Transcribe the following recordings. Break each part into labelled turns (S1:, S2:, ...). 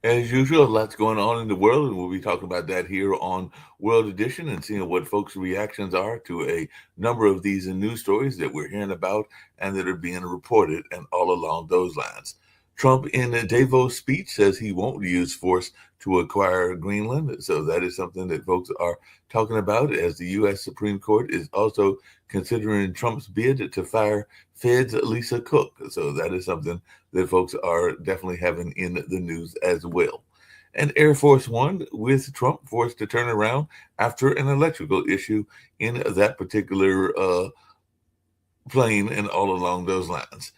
S1: As usual, lots going on in the world, and we'll be talking about that here on World Edition and seeing what folks' reactions are to a number of these news stories that we're hearing about and that are being reported, and all along those lines. Trump, in a Davos speech, says he won't use force to acquire Greenland. So that is something that folks are talking about, as the U.S. Supreme Court is also considering Trump's bid to fire Fed's Lisa Cook. So that is something that folks are definitely having in the news as well. And Air Force One, with Trump forced to turn around after an electrical issue in that particular plane, and all along those lines.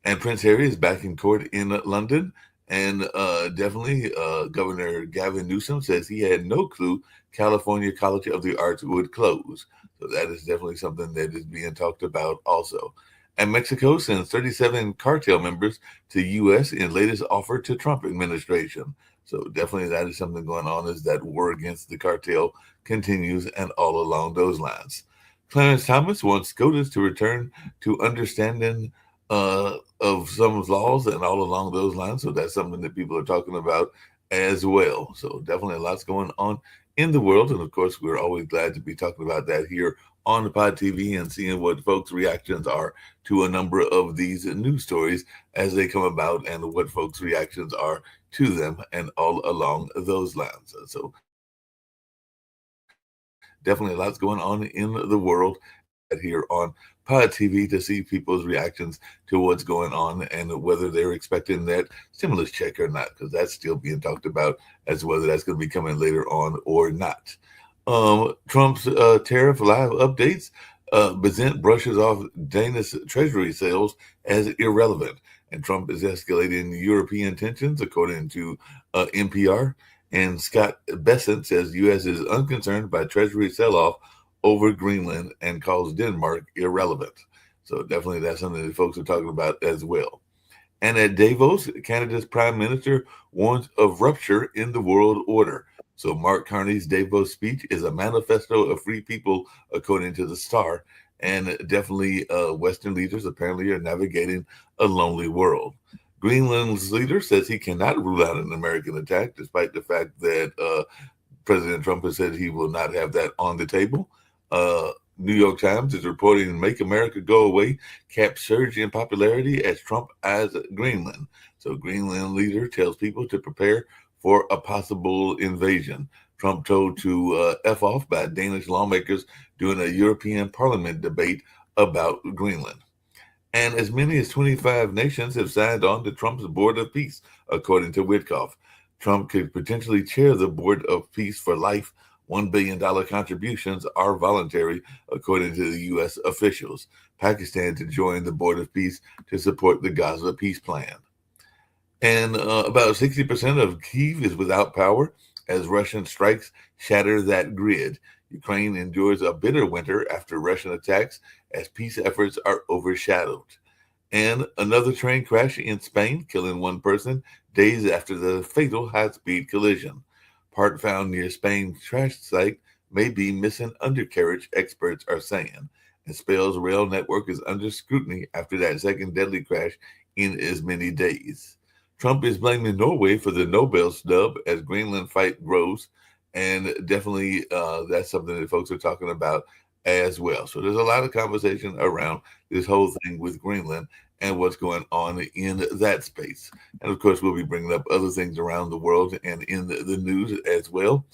S1: And Prince Harry is back in court in London. And definitely, Governor Gavin Newsom says he had no clue California College of the Arts would close. So that is definitely something that is being talked about also. And Mexico sends 37 cartel members to U.S. in latest offer to Trump administration. So definitely that is something going on, as that war against the cartel continues, and all along those lines. Clarence Thomas wants SCOTUS to return to understanding of some laws, and all along those lines. So that's something that people are talking about as well. So definitely lots going on in the world. And of course, we're always glad to be talking about that here on the Pod TV and seeing what folks' reactions are to a number of these news stories as they come about, and what folks' reactions are to them, and all along those lines. So definitely lots going on in the world here on Pod TV to see people's reactions to what's going on, and whether they're expecting that stimulus check or not, because that's still being talked about as whether that's going to be coming later on or not. Trump's tariff live updates. Bazent brushes off Danish treasury sales as irrelevant, and Trump is escalating European tensions, according to NPR. And Scott Bessent says U.S. is unconcerned by Treasury sell-off over Greenland and calls Denmark irrelevant. So definitely that's something that folks are talking about as well. And at Davos, Canada's prime minister warns of rupture in the world order. So Mark Carney's Davos speech is a manifesto of free people, according to the Star. And definitely Western leaders apparently are navigating a lonely world. Greenland's leader says he cannot rule out an American attack, despite the fact that President Trump has said he will not have that on the table. New York Times is reporting Make America Go Away caps surge in popularity as Trump eyes Greenland. So Greenland leader tells people to prepare for a possible invasion. Trump told to F off by Danish lawmakers during a European Parliament debate about Greenland. And as many as 25 nations have signed on to Trump's Board of Peace, according to Witkoff. Trump could potentially chair the Board of Peace for life. $1 billion contributions are voluntary, according to the U.S. officials. Pakistan to join the Board of Peace to support the Gaza peace plan. And about 60% of Kyiv is without power as Russian strikes shatter that grid. Ukraine endures a bitter winter after Russian attacks as peace efforts are overshadowed. And another train crash in Spain, killing one person days after the fatal high-speed collision. Part found near Spain's crash site may be missing undercarriage, experts are saying. And Spain's rail network is under scrutiny after that second deadly crash in as many days. Trump is blaming Norway for the Nobel snub as Greenland fight grows. And definitely that's something that folks are talking about as well. So there's a lot of conversation around this whole thing with Greenland and what's going on in that space. And of course, we'll be bringing up other things around the world and in the news as well.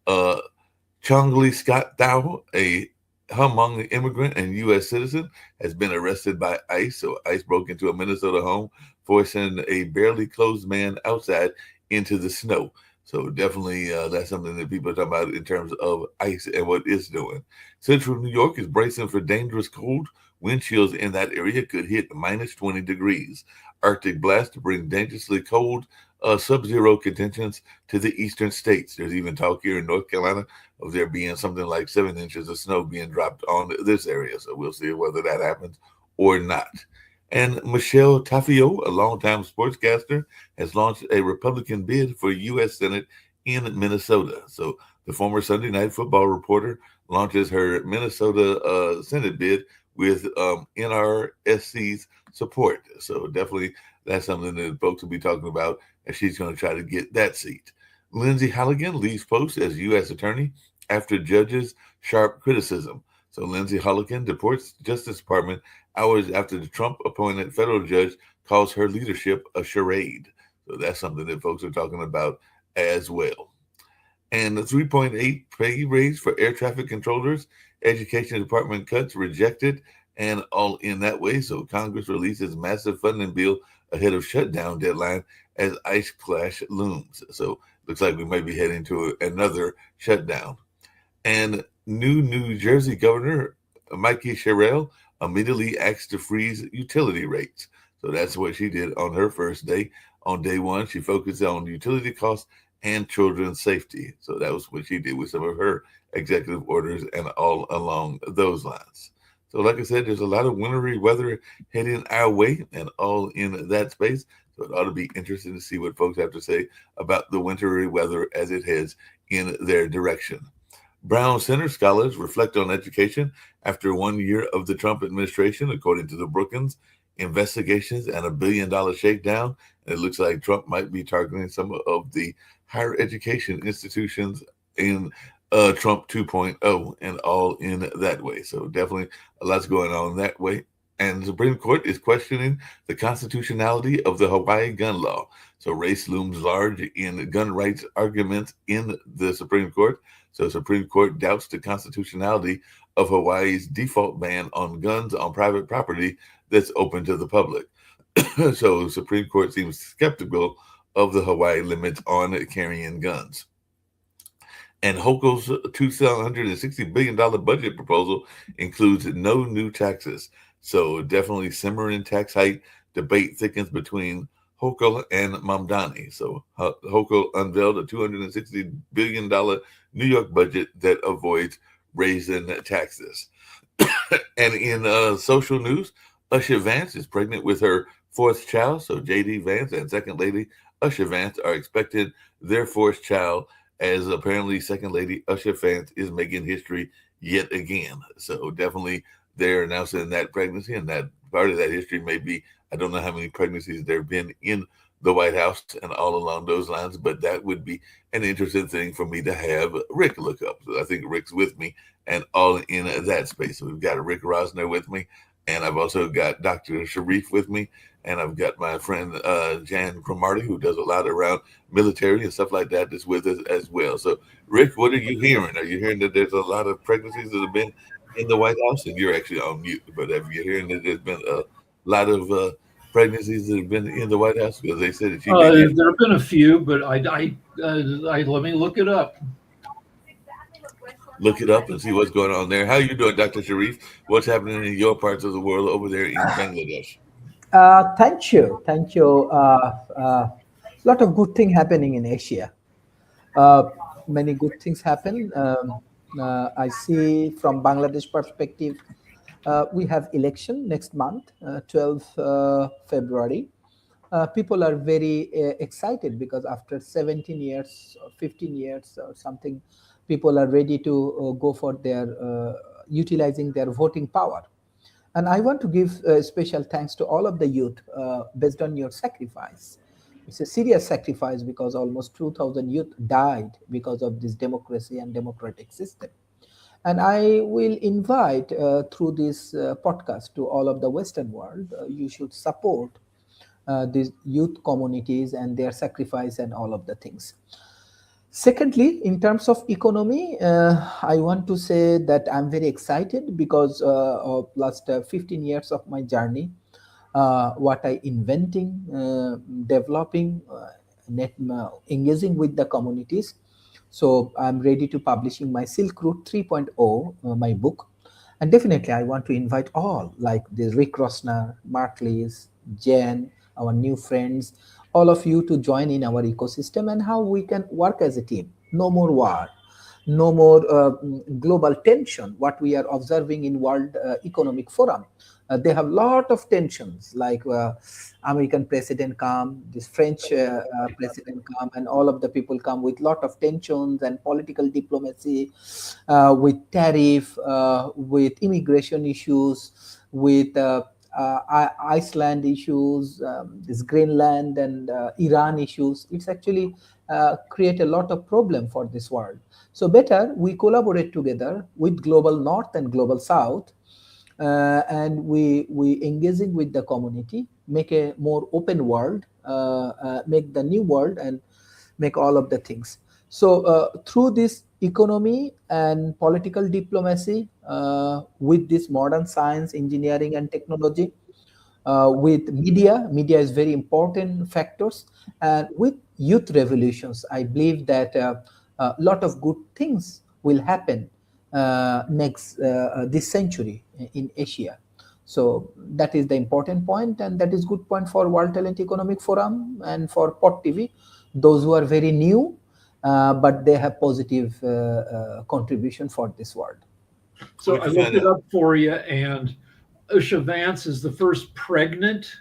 S1: Chongli Scott Thao, a Hmong immigrant and U.S. citizen, has been arrested by ICE. So ICE broke into a Minnesota home, forcing a barely clothed man outside into the snow. So definitely that's something that people are talking about in terms of ICE and what it's doing. Central New York is bracing for dangerous cold. Wind chills in that area could hit minus 20 degrees. Arctic blast to bring dangerously cold sub-zero conditions to the eastern states. There's even talk here in North Carolina of there being something like 7 inches of snow being dropped on this area. So we'll see whether that happens or not. And Michelle Tafio, a longtime sportscaster, has launched a Republican bid for U.S. Senate in Minnesota. So the former Sunday Night Football reporter launches her Minnesota Senate bid with NRSC's support. So definitely that's something that folks will be talking about and she's going to try to get that seat. Lindsay Halligan leaves post as U.S. Attorney after judges' sharp criticism. So Lindsay Halligan deports Justice Department hours after the Trump-appointed federal judge calls her leadership a charade. So that's something that folks are talking about as well. And the 3.8 pay raise for air traffic controllers, Education Department cuts rejected, and all in that way. So Congress releases massive funding bill ahead of shutdown deadline as ice clash looms. So looks like we might be heading to another shutdown. And New Jersey Governor Mikey Sherrill immediately asked to freeze utility rates. So that's what she did on her first day. On day one, she focused on utility costs and children's safety. So that was what she did with some of her executive orders and all along those lines. So, like I said, there's a lot of wintry weather heading our way and all in that space. So it ought to be interesting to see what folks have to say about the wintry weather as it heads in their direction. Brown Center scholars reflect on education after 1 year of the Trump administration, according to the Brookings investigations and $1 billion shakedown. And it looks like Trump might be targeting some of the higher education institutions in Trump 2.0 and all in that way. So definitely a lot's going on that way. And the Supreme Court is questioning the constitutionality of the Hawaii gun law. So race looms large in gun rights arguments in the Supreme Court. So Supreme Court doubts the constitutionality of Hawaii's default ban on guns on private property that's open to the public. So Supreme Court seems skeptical of the Hawaii limits on carrying guns. And Hochul's $260 billion budget proposal includes no new taxes. So definitely simmering tax hike debate thickens between Hochul and Mamdani. So Hochul unveiled a $260 billion New York budget that avoids raising taxes. And in social news, Usher Vance is pregnant with her fourth child. So J.D. Vance and Second Lady Usher Vance are expecting their fourth child, as apparently Second Lady Usher Vance is making history yet again. So definitely they're announcing that pregnancy, and that part of that history may be, I don't know how many pregnancies there have been in the White House and all along those lines, but that would be an interesting thing for me to have Rick look up. So I think Rick's with me and all in that space. So we've got Rick Rosner with me, and I've also got Dr. Sharif with me, and I've got my friend Jan Cromartie, who does a lot around military and stuff like that, that's with us as well. So Rick, what are you hearing? Are you hearing that there's a lot of pregnancies that have been in the White House? And you're actually on mute, but have you hearing that there's been a lot of pregnancies that have been in the White House? Because they said that she may be.
S2: There have been a few, but let me look it up.
S1: Look it up and see what's going on there. How you doing, Dr. Sharif? What's happening in your parts of the world over there in Bangladesh?
S3: Thank you. Thank you. Lot of good thing happening in Asia. Many good things happen. I see from Bangladesh perspective, we have election next month, 12th February. People are very excited because after 17 years, or 15 years or something, people are ready to go for their utilizing their voting power. And I want to give special thanks to all of the youth based on your sacrifice. It's a serious sacrifice because almost 2,000 youth died because of this democracy and democratic system. And I will invite through this podcast to all of the Western world, you should support these youth communities and their sacrifice and all of the things. Secondly, in terms of economy, I want to say that I'm very excited because of last 15 years of my journey, what I inventing, developing, engaging with the communities. So I'm ready to publishing my Silk Route 3.0, my book. And definitely I want to invite all, like the Rick Rosner, Mark Lees, Jen, our new friends, all of you to join in our ecosystem and how we can work as a team. No more war, no more global tension, what we are observing in World Economic Forum. They have a lot of tensions, like American president come, this French president come, and all of the people come with lot of tensions and political diplomacy, with tariff, with immigration issues, with Iceland issues, this Greenland and Iran issues. It's actually create a lot of problem for this world. So better we collaborate together with global North and global South, and we engaging with the community, make a more open world, make the new world, and make all of the things. So through this economy and political diplomacy, with this modern science, engineering, and technology, with media is very important factors, and with youth revolutions, I believe that a lot of good things will happen next this century in Asia. So that is the important point, and that is good point for World Talent Economic Forum and for Pod TV. Those who are very new, but they have positive contribution for this world.
S2: So I looked it up for you, and Usha Vance is the first pregnant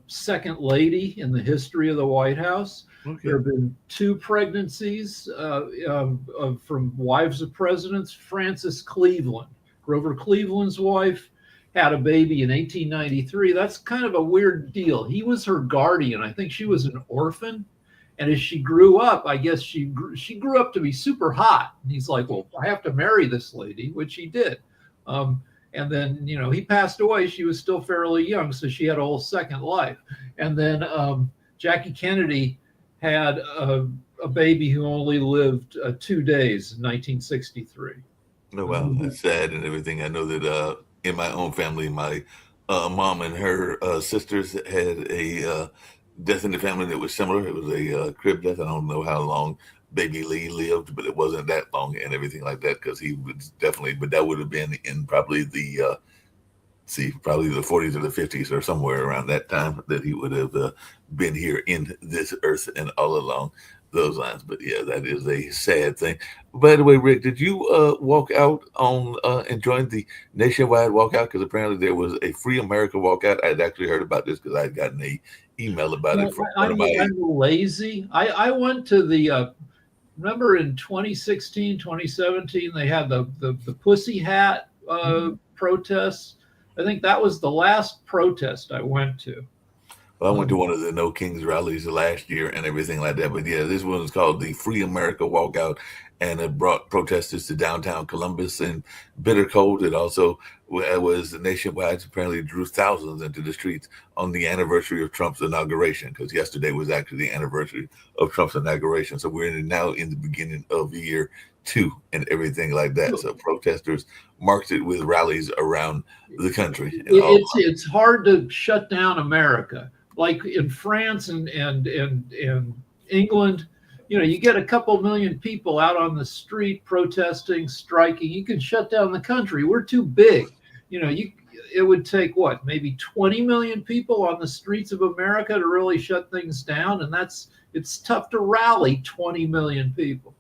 S2: second lady in the history of the White House. Okay. There have been 2 pregnancies from wives of presidents. Frances Cleveland, Grover Cleveland's wife, had a baby in 1893. That's kind of a weird deal. He was her guardian. I think she was an orphan. And as she grew up, I guess she grew up to be super hot. And he's like, well, I have to marry this lady, which he did. And then, he passed away. She was still fairly young, so she had a whole second life. And then Jackie Kennedy had a baby who only lived 2 days in 1963.
S1: Oh, wow. That's sad and everything. I know that in my own family, my mom and her sisters had a death in the family that was similar. It was a crib death. I don't know how long Baby Lee lived, but it wasn't that long and everything like that, because he was definitely, but that would have been in probably the probably the 40s or the 50s or somewhere around that time that he would have been here in this earth and all along those lines. But yeah, that is a sad thing. By the way, Rick, did you walk out on and join the nationwide walkout? Because apparently there was a Free America walkout. I'd actually heard about this because I'd gotten a email about it from one of my...
S2: I'm lazy. I went to the remember in 2016, 2017, they had the Pussy Hat protests. I think that was the last protest I went to.
S1: Well, I went to one of the No Kings rallies last year and everything like that. But yeah, this one was called the Free America Walkout, and it brought protesters to downtown Columbus and bitter cold. It also was nationwide, apparently drew thousands into the streets on the anniversary of Trump's inauguration, because yesterday was actually the anniversary of Trump's inauguration. So we're now in the beginning of year 2 and everything like that. So protesters marked it with rallies around the country.
S2: It's hard to shut down America. Like in France and England, you get a couple million people out on the street protesting, striking. You can shut down the country. We're too big. It would take maybe 20 million people on the streets of America to really shut things down, and it's tough to rally 20 million people.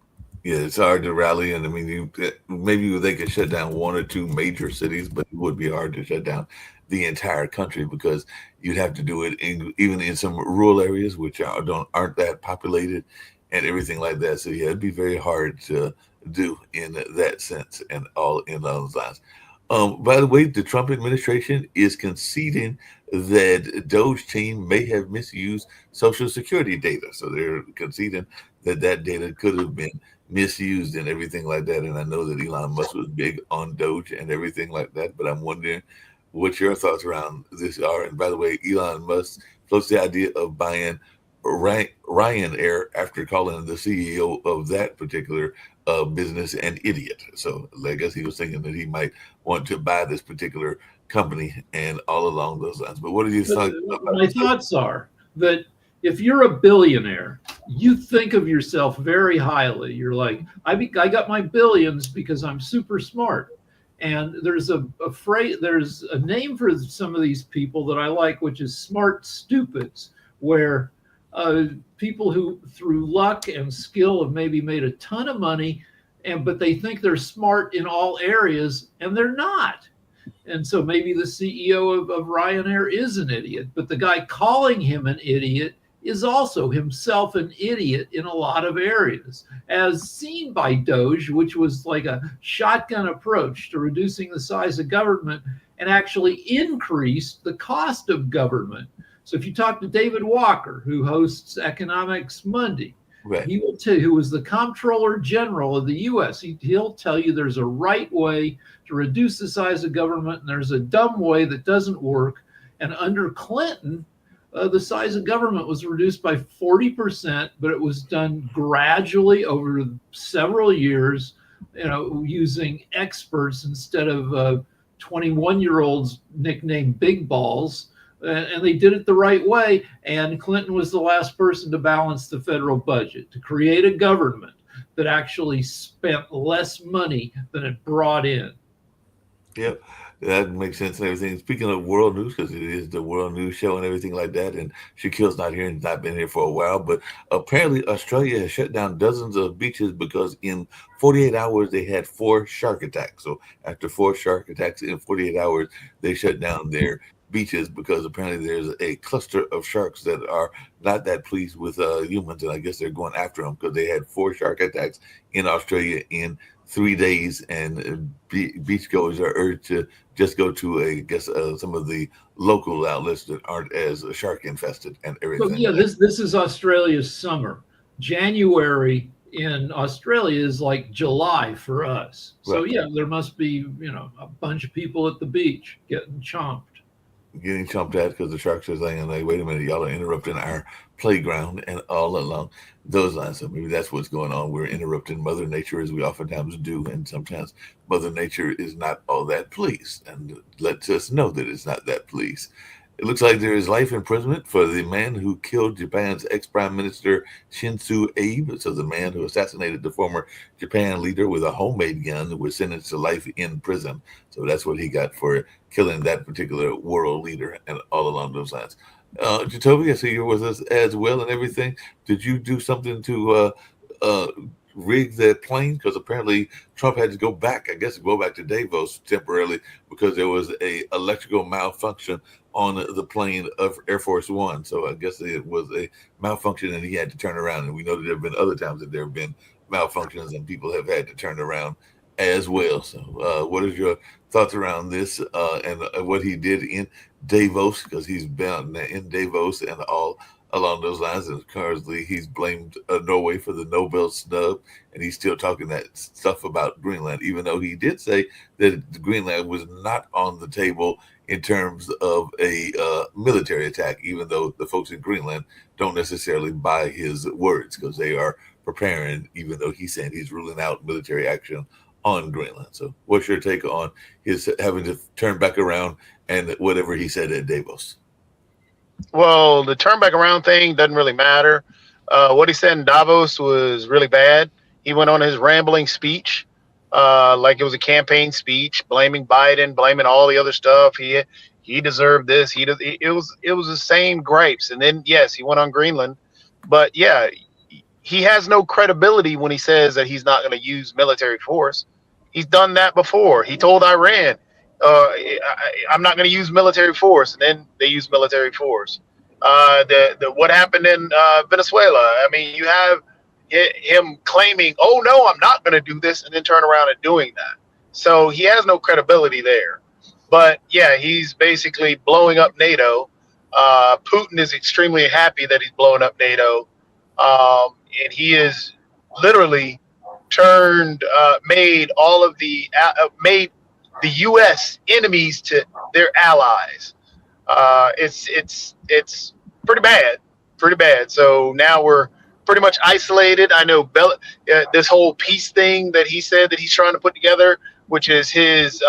S1: Yeah, it's hard to rally, and I mean, maybe they could shut down 1 or 2 major cities, but it would be hard to shut down the entire country, because you'd have to do it even in some rural areas which aren't that populated and everything like that. So yeah, it'd be very hard to do in that sense and all in those lines. By the way, the Trump administration is conceding that Doge team may have misused Social Security data. So they're conceding that data could have been misused and everything like that. And I know that Elon Musk was big on Doge and everything like that, but I'm wondering what your thoughts around this are. And by the way, Elon Musk floats the idea of buying Ryanair after calling the CEO of that particular business an idiot. So I guess he was thinking that he might want to buy this particular company and all along those lines. But what are your thoughts?
S2: My thoughts are that if you're a billionaire, you think of yourself very highly. You're like, I got my billions because I'm super smart. And there's a phrase, there's a name for some of these people that I like, which is smart stupids, where people who through luck and skill have maybe made a ton of money, but they think they're smart in all areas, and they're not. And so maybe the CEO of Ryanair is an idiot, but the guy calling him an idiot is also himself an idiot in a lot of areas, as seen by Doge, which was like a shotgun approach to reducing the size of government. and actually increased the cost of government. So if you talk to David Walker, who hosts Economics Monday,
S1: right.
S2: He will tell you, who was the Comptroller General of the U.S., he'll tell you there's a right way to reduce the size of government, and there's a dumb way that doesn't work. And under Clinton, the size of government was reduced by 40%, but it was done gradually over several years, using experts instead of 21-year-olds nicknamed big balls. And they did it the right way. And Clinton was the last person to balance the federal budget, to create a government that actually spent less money than it brought in.
S1: Yep, that makes sense and everything. Speaking of world news, because it is the world news show and everything like that, and Shaquille's not here and not been here for a while, but apparently Australia has shut down dozens of beaches because in 48 hours they had 4 shark attacks. So after 4 shark attacks in 48 hours, they shut down their beaches because apparently there's a cluster of sharks that are not that pleased with humans, and I guess they're going after them because they had 4 shark attacks in Australia in 3 days, and beachgoers are urged to just go to some of the local outlets that aren't as shark infested and everything.
S2: So yeah, this is Australia's summer. January in Australia is like July for us. So
S1: right.
S2: Yeah, there must be a bunch of people at the beach getting chomped
S1: at because the sharks are saying, like, wait a minute, y'all are interrupting our playground and all along those lines. So maybe that's what's going on. We're interrupting Mother Nature as we oftentimes do. And sometimes Mother Nature is not all that pleased and lets us know that it's not that pleased. It looks like there is life imprisonment for the man who killed Japan's ex-prime minister Shinzo Abe. So the man who assassinated the former Japan leader with a homemade gun was sentenced to life in prison. So that's what he got for killing that particular world leader and all along those lines. Jacoby, I see you're with us as well and everything. Did you do something to rig that plane? Because apparently Trump had to go back to Davos temporarily because there was a electrical malfunction on the plane of Air Force One. So I guess it was a malfunction and he had to turn around. And we know that there have been other times that there have been malfunctions and people have had to turn around as well. So what is your thoughts around this and what he did in Davos? Because he's been in Davos and all along those lines, and currently he's blamed Norway for the Nobel snub, and he's still talking that stuff about Greenland, even though he did say that Greenland was not on the table in terms of a military attack, even though the folks in Greenland don't necessarily buy his words because they are preparing, even though he's saying he's ruling out military action on Greenland. So what's your take on his having to turn back around and whatever he said at Davos?
S4: Well, the turn back around thing doesn't really matter. What he said in Davos was really bad. He went on his rambling speech like it was a campaign speech, blaming Biden, blaming all the other stuff. He deserved this. It was the same gripes. And then, yes, he went on Greenland. But, yeah, he has no credibility when he says that he's not going to use military force. He's done that before. He told Iran, I'm not going to use military force, and then they use military force. What happened in Venezuela? I mean, you have him claiming, "Oh no, I'm not going to do this," and then turn around and doing that. So he has no credibility there. But yeah, he's basically blowing up NATO. Putin is extremely happy that he's blowing up NATO, and he is literally made all of the the U.S. enemies to their allies. It's pretty bad. So now we're pretty much isolated. I know this whole peace thing that he said that he's trying to put together, which is his,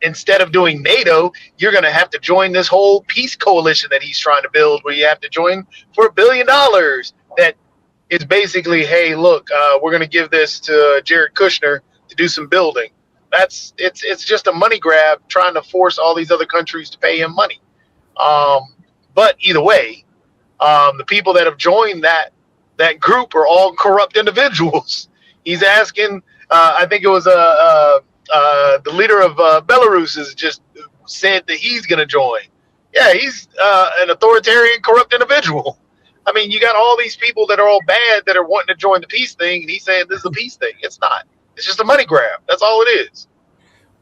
S4: instead of doing NATO, you're going to have to join this whole peace coalition that he's trying to build, where you have to join for $1 billion. That is basically, hey, look, we're going to give this to Jared Kushner to do some building. It's just a money grab, trying to force all these other countries to pay him money. But either way, the people that have joined that group are all corrupt individuals. He's asking, I think it was the leader of Belarus has just said that he's going to join. Yeah, he's an authoritarian, corrupt individual. I mean, you got all these people that are all bad that are wanting to join the peace thing, and he's saying this is a peace thing. It's not. It's just a money grab. That's all it is.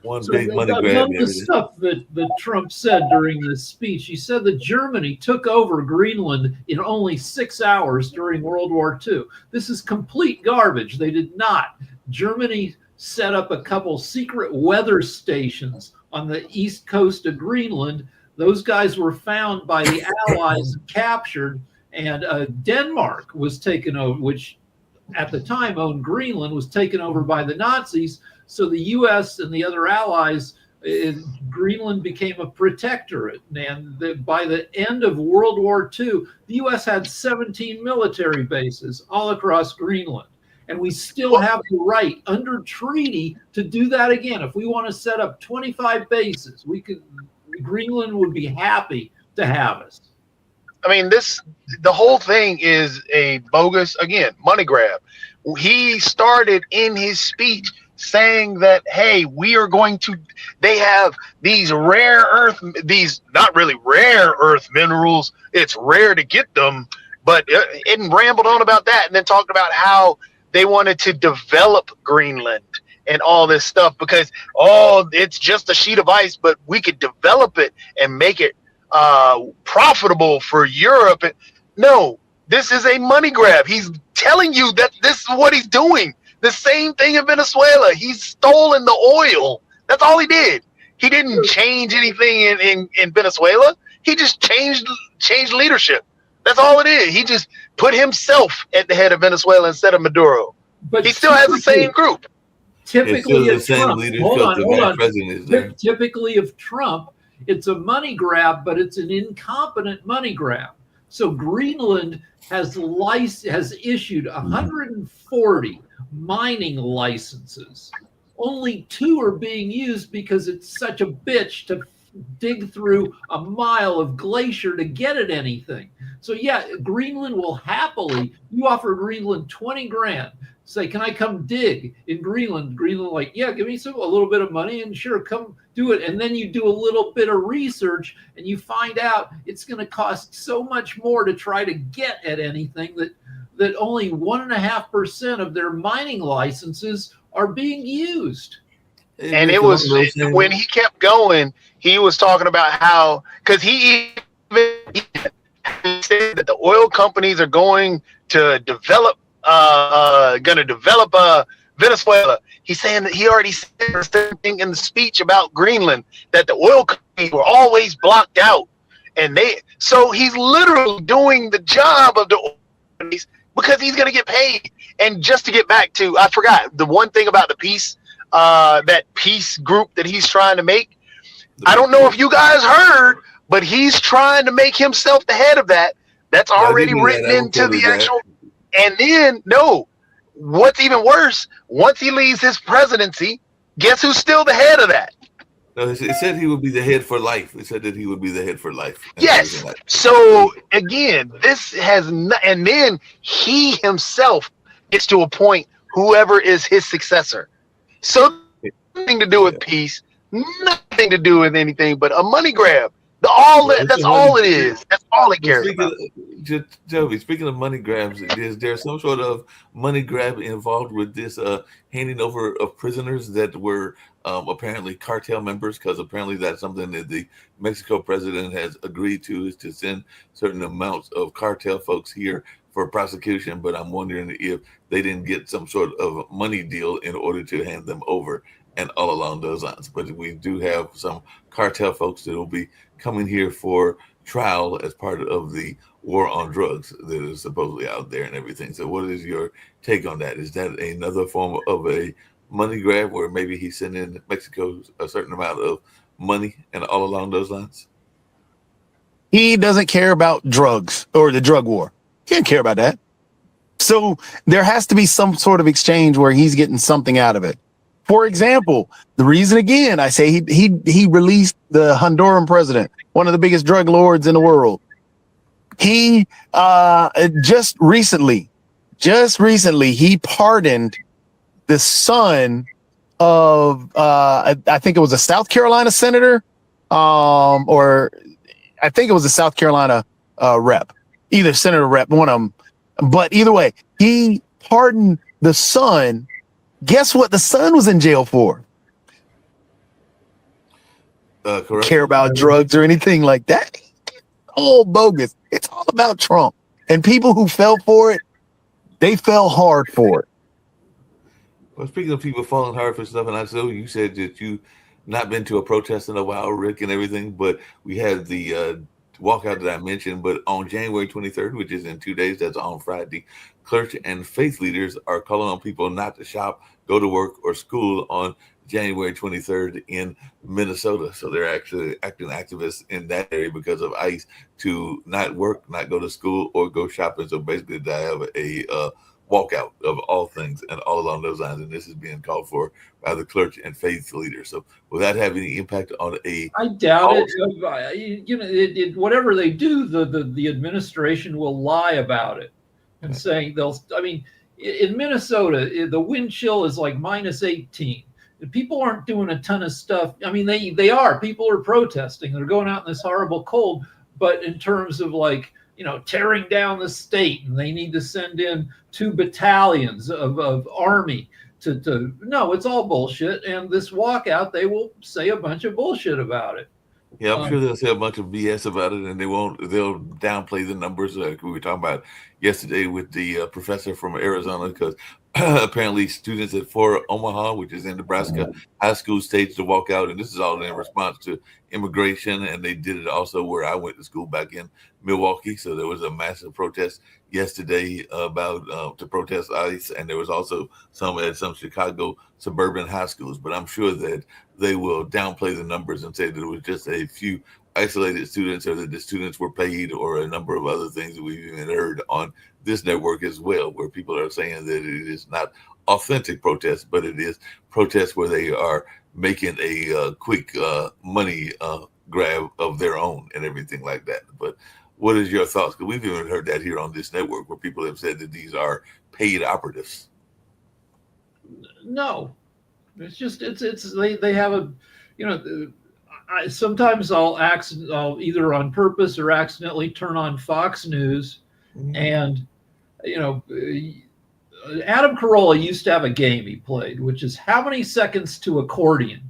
S1: One
S2: So
S1: big money grab.
S2: among the stuff that Trump said during this speech, he said that Germany took over Greenland in only 6 hours during World War II. This is complete garbage. They did not. Germany set up a couple secret weather stations on the east coast of Greenland. Those guys were found by the Allies and captured, and Denmark was taken over, which at the time owned Greenland, was taken over by the Nazis. So the U.S. and the other allies, Greenland became a protectorate. And by the end of World War II, the U.S. had 17 military bases all across Greenland. And we still have the right under treaty to do that again. If we want to set up 25 bases, Greenland would be happy to have us.
S4: I mean, the whole thing is a bogus, again, money grab. He started in his speech saying that, hey, they have these rare earth, these not really rare earth minerals. It's rare to get them, but it rambled on about that, and then talked about how they wanted to develop Greenland and all this stuff because, it's just a sheet of ice, but we could develop it and make it profitable for Europe. No, this is a money grab. He's telling you that this is what he's doing. The same thing in Venezuela. He's stolen the oil. That's all he did. He didn't change anything in Venezuela. He just changed leadership. That's all it is. He just put himself at the head of Venezuela instead of Maduro. But he still has the same group.
S2: Typically of Trump. Hold on.
S1: President is there.
S2: Typically of Trump, it's a money grab, but it's an incompetent money grab. So Greenland has issued 140 mining licenses. Only 2 are being used because it's such a bitch to dig through a mile of glacier to get at anything. So yeah, Greenland will happily, you offer Greenland 20 grand, say, can I come dig in Greenland? Greenland like, yeah, give me a little bit of money and sure, come do it. And then you do a little bit of research and you find out it's going to cost so much more to try to get at anything that only 1.5% of their mining licenses are being used.
S4: And it was when he kept going, he was talking about how, because he said that the oil companies are going to develop Venezuela. He's saying that he already said the same thing in the speech about Greenland, that the oil companies were always blocked out. So he's literally doing the job of the oil companies because he's going to get paid. And just to get back to, I forgot the one thing about the peace, that peace group that he's trying to make. I don't know if you guys heard, but he's trying to make himself the head of that. That's already written into the actual. And then, no, what's even worse, once he leaves his presidency, guess who's still the head of that?
S1: No, it said he would be the head for life. It said that he would be the head for life.
S4: Yes. So again, and then he himself gets to appoint whoever is his successor. So nothing to do with peace, nothing to do with anything but a money grab. That's all it is. That's all it cares about.
S1: Jovi, speaking of money grabs, is there some sort of money grab involved with this handing over of prisoners that were apparently cartel members? Because apparently that's something that the Mexico president has agreed to, is to send certain amounts of cartel folks here for prosecution. But I'm wondering if they didn't get some sort of money deal in order to hand them over and all along those lines. But we do have some cartel folks that will be coming here for trial as part of the war on drugs that is supposedly out there and everything. So what is your take on that? Is that another form of a money grab where maybe he's sending Mexico a certain amount of money and all along those lines?
S5: He doesn't care about drugs or the drug war. He didn't care about that. So there has to be some sort of exchange where he's getting something out of it. For example, the reason, again, I say he released the Honduran president, one of the biggest drug lords in the world. He just recently, he pardoned the son of, I think it was a South Carolina senator, or I think it was a South Carolina rep, either senator rep, one of them. But either way, he pardoned the son. Guess what the son was in jail for?
S1: Correct.
S5: Care about drugs or anything like that. All bogus. It's all about Trump. And people who fell for it, they fell hard for it.
S1: Well, speaking of people falling hard for stuff, and I know you said that you not been to a protest in a while, Rick, and everything, but we had the walkout that I mentioned. But on January 23rd, which is in 2 days, that's on Friday, clergy and faith leaders are calling on people not to shop, go to work, or school on January 23rd in Minnesota. So they're actually acting activists in that area because of ICE to not work, not go to school, or go shopping. So basically, to have a walkout of all things and all along those lines. And this is being called for by the clergy and faith leaders. So will that have any impact on a...
S2: I doubt it. You know, whatever they do, the administration will lie about it and saying I mean, in Minnesota, the wind chill is like minus 18. People aren't doing a ton of stuff. I mean, they are. People are protesting. They're going out in this horrible cold. But in terms of like, you know, tearing down the state, and they need to send in 2 battalions of army to no, it's all bullshit. And this walkout, they will say a bunch of bullshit about it.
S1: Yeah, I'm sure they'll say a bunch of BS about it, and they'll downplay the numbers like we were talking about yesterday with the professor from Arizona, because apparently students at Fort Omaha, which is in Nebraska, high school staged to walk out, and this is all in response to immigration, and they did it also where I went to school back in Milwaukee. So there was a massive protest yesterday about to protest ICE, and there was also some at some Chicago suburban high schools. But I'm sure that they will downplay the numbers and say that it was just a few isolated students, or that the students were paid, or a number of other things that we've even heard on this network as well, where people are saying that it is not authentic protest, but it is protests where they are making a quick money grab of their own and everything like that. But what is your thoughts? Because we've even heard that here on this network, where people have said that these are paid operatives.
S2: No, it's just they have a, you know, sometimes I'll either on purpose or accidentally turn on Fox News, and you know, Adam Carolla used to have a game he played, which is how many seconds to accordion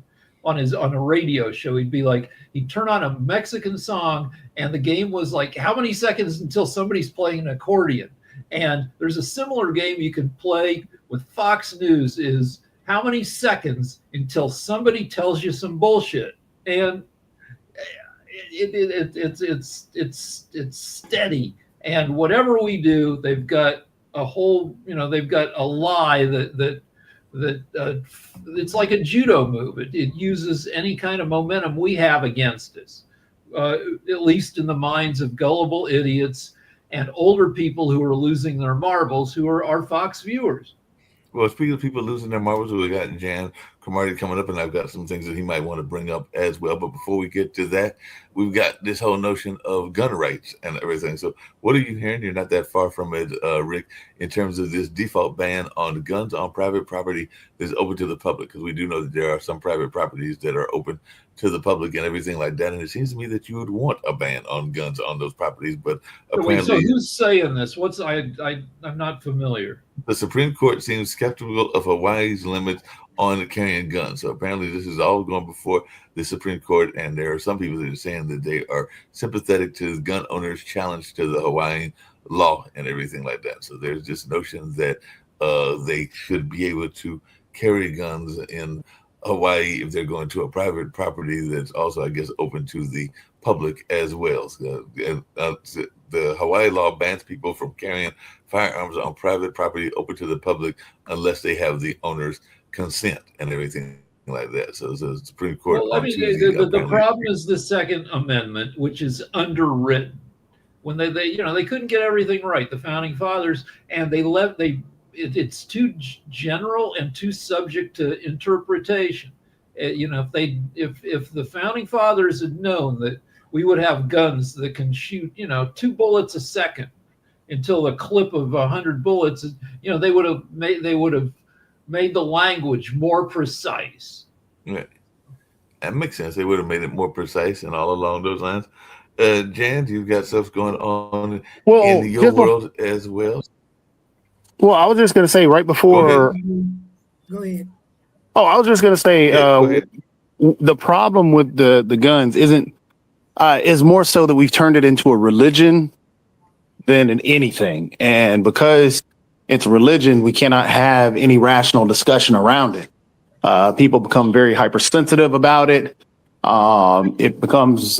S2: on a radio show. He'd be like, he'd turn on a Mexican song, and the game was like, how many seconds until somebody's playing an accordion. And there's a similar game you can play with Fox News, is how many seconds until somebody tells you some bullshit. And it's steady. And whatever we do, they've got a whole, you know, they've got a lie that it's like a judo move. It uses any kind of momentum we have against us, at least in the minds of gullible idiots and older people who are losing their marbles, who are our Fox viewers.
S1: Well, speaking of people losing their marbles, we've got Jan Cromartie coming up, and I've got some things that he might want to bring up as well. But before we get to that, we've got this whole notion of gun rights and everything. So what are you hearing? You're not that far from it, Rick, in terms of this default ban on guns on private property that's open to the public, because we do know that there are some private properties that are open to the public and everything like that. And it seems to me that you would want a ban on guns on those properties, but apparently...
S2: So who's saying this? I'm not familiar.
S1: The Supreme Court seems skeptical of Hawaii's limits on carrying guns. So apparently this is all going before the Supreme Court, and there are some people that are saying that they are sympathetic to the gun owners' challenge to the Hawaiian law and everything like that. So there's this notion that they should be able to carry guns in Hawaii if they're going to a private property that's also, I guess, open to the public as well. So, the Hawaii law bans people from carrying firearms on private property open to the public unless they have the owner's consent and everything like that. So the Supreme Court.
S2: Well, I mean, the problem is the Second Amendment, which is underwritten. When they couldn't get everything right, the founding fathers, and it's too general and too subject to interpretation. If the founding fathers had known that we would have guns that can shoot, 2 bullets a second until the clip of 100 bullets, they would have made the language more precise.
S1: Yeah, that makes sense. They would have made it more precise and all along those lines. Jan, you've got stuff going on in your world as well.
S5: Well, I was just going to say right before.
S6: Go ahead.
S5: Oh, I was just going to say the problem with the guns is more so that we've turned it into a religion than anything. And because it's religion, we cannot have any rational discussion around it. People become very hypersensitive about it. It becomes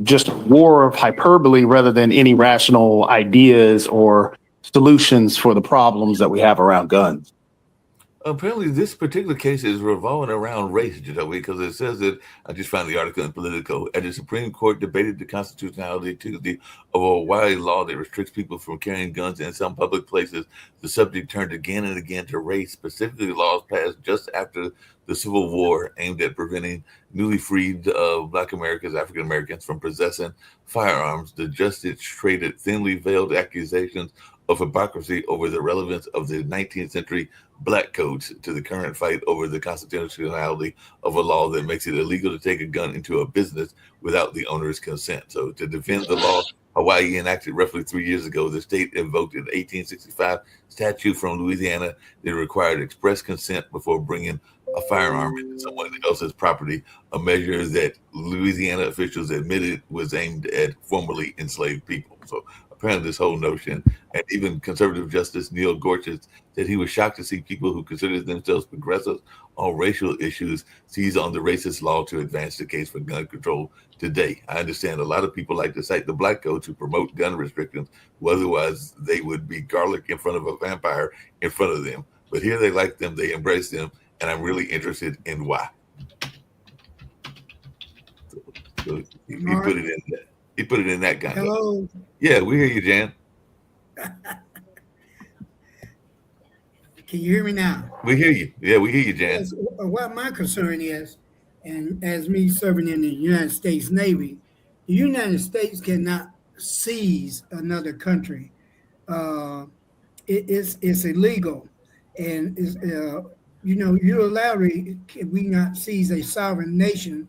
S5: just a war of hyperbole rather than any rational ideas or solutions for the problems that we have around guns.
S1: Apparently, this particular case is revolving around race, because it says that, I just found the article in Politico, as the Supreme Court debated the constitutionality Tuesday of a Hawaii law that restricts people from carrying guns in some public places. The subject turned again and again to race, specifically laws passed just after the Civil War aimed at preventing newly freed Black Americans, African Americans, from possessing firearms. The justice traded thinly veiled accusations of hypocrisy over the relevance of the 19th century black codes to the current fight over the constitutionality of a law that makes it illegal to take a gun into a business without the owner's consent. So to defend the law Hawaii enacted roughly 3 years ago, the state invoked an 1865 statute from Louisiana that required express consent before bringing a firearm into someone else's property, a measure that Louisiana officials admitted was aimed at formerly enslaved people. So apparently this whole notion, and even conservative Justice Neil Gorsuch said he was shocked to see people who considered themselves progressive on racial issues seize on the racist law to advance the case for gun control today. I understand a lot of people like to cite the black codes who promote gun restrictions, otherwise they would be garlic in front of a vampire in front of them. But here they like them, they embrace them, and I'm really interested in why. So he put it in that. He put it in that kind
S6: Hello.
S1: Yeah, we hear you, Jan.
S6: Can you hear me now?
S1: We hear you. Yeah, we hear you, Jan.
S6: Yes, what my concern is, and as me serving in the United States Navy, the United States cannot seize another country. It's illegal, and it's, unilaterally can we not seize a sovereign nation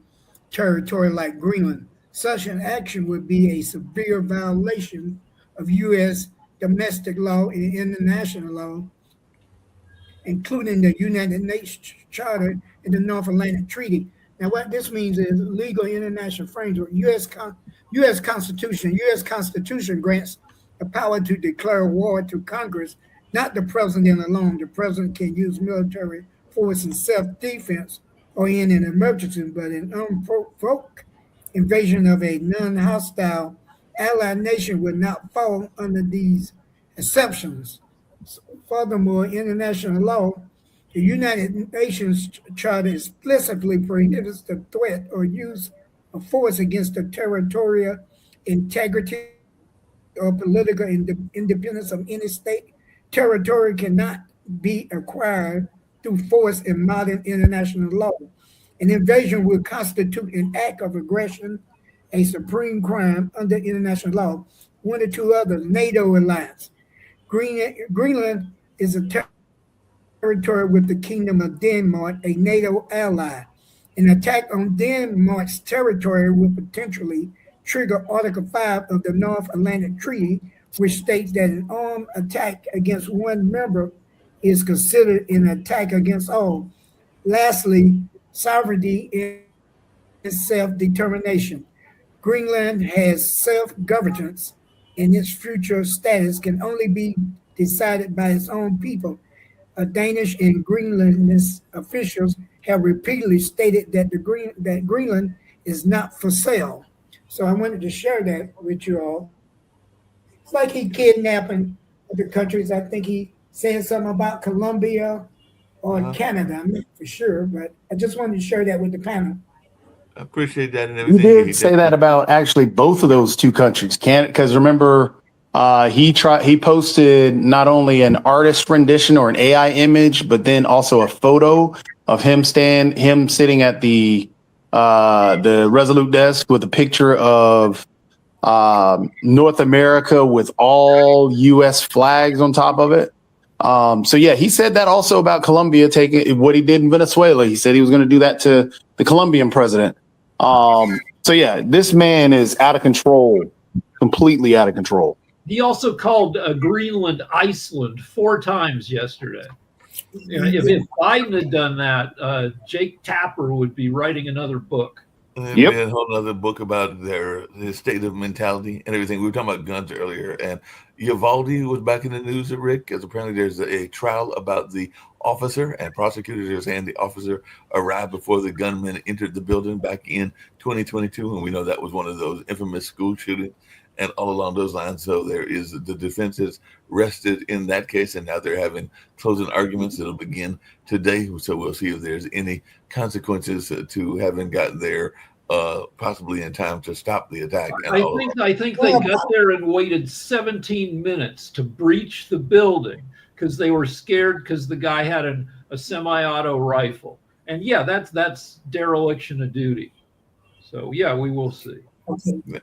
S6: territory like Greenland. Such an action would be a severe violation of U.S. domestic law and international law, including the United Nations Charter and the North Atlantic Treaty. Now, what this means is legal international framework. U.S. Constitution grants the power to declare war to Congress, not the president alone. The president can use military force in self-defense or in an emergency, but an unprovoked invasion of a non-hostile allied nation would not fall under these exceptions. Furthermore, international law, the United Nations Charter explicitly prohibits the threat or use of force against the territorial integrity or political independence of any state. Territory cannot be acquired through force in modern international law. An invasion will constitute an act of aggression, a supreme crime under international law. One or two others, NATO alliance. Greenland is a territory with the Kingdom of Denmark, a NATO ally. An attack on Denmark's territory will potentially trigger Article 5 of the North Atlantic Treaty, which states that an armed attack against one member is considered an attack against all. Lastly, sovereignty and self-determination. Greenland has self-governance, and its future status can only be decided by its own people. Danish and Greenlandese officials have repeatedly stated that that Greenland is not for sale. So I wanted to share that with you all. It's like he kidnapping other countries. I think he said something about Colombia or Canada. I'm not for sure, but I just wanted to share that with the panel.
S1: I appreciate that and
S5: You
S1: everything.
S5: did say that about actually both of those two countries, because remember, he posted not only an artist rendition or an AI image, but then also a photo of him sitting at the Resolute desk with a picture of North America with all U.S. flags on top of it. So yeah, he said that also about Colombia taking what he did in Venezuela. He said he was going to do that to the Colombian president. So yeah, this man is out of control, completely out of control.
S2: He also called Greenland Iceland 4 times yesterday. You know, if Biden had done that, Jake Tapper would be writing another book.
S1: And we had a whole other book about their state of mentality and everything. We were talking about guns earlier, and Uvalde was back in the news, Rick, because apparently there's a trial about the officer, and prosecutors are saying the officer arrived before the gunman entered the building back in 2022, and we know that was one of those infamous school shootings. And all along those lines, so there is the defense has rested in that case, and now they're having closing arguments that'll begin today. So we'll see if there's any consequences to having got there possibly in time to stop the attack. And
S2: I think they got there and waited 17 minutes to breach the building because they were scared because the guy had a semi-auto rifle. And yeah, that's dereliction of duty. So yeah, we will see.
S6: Okay.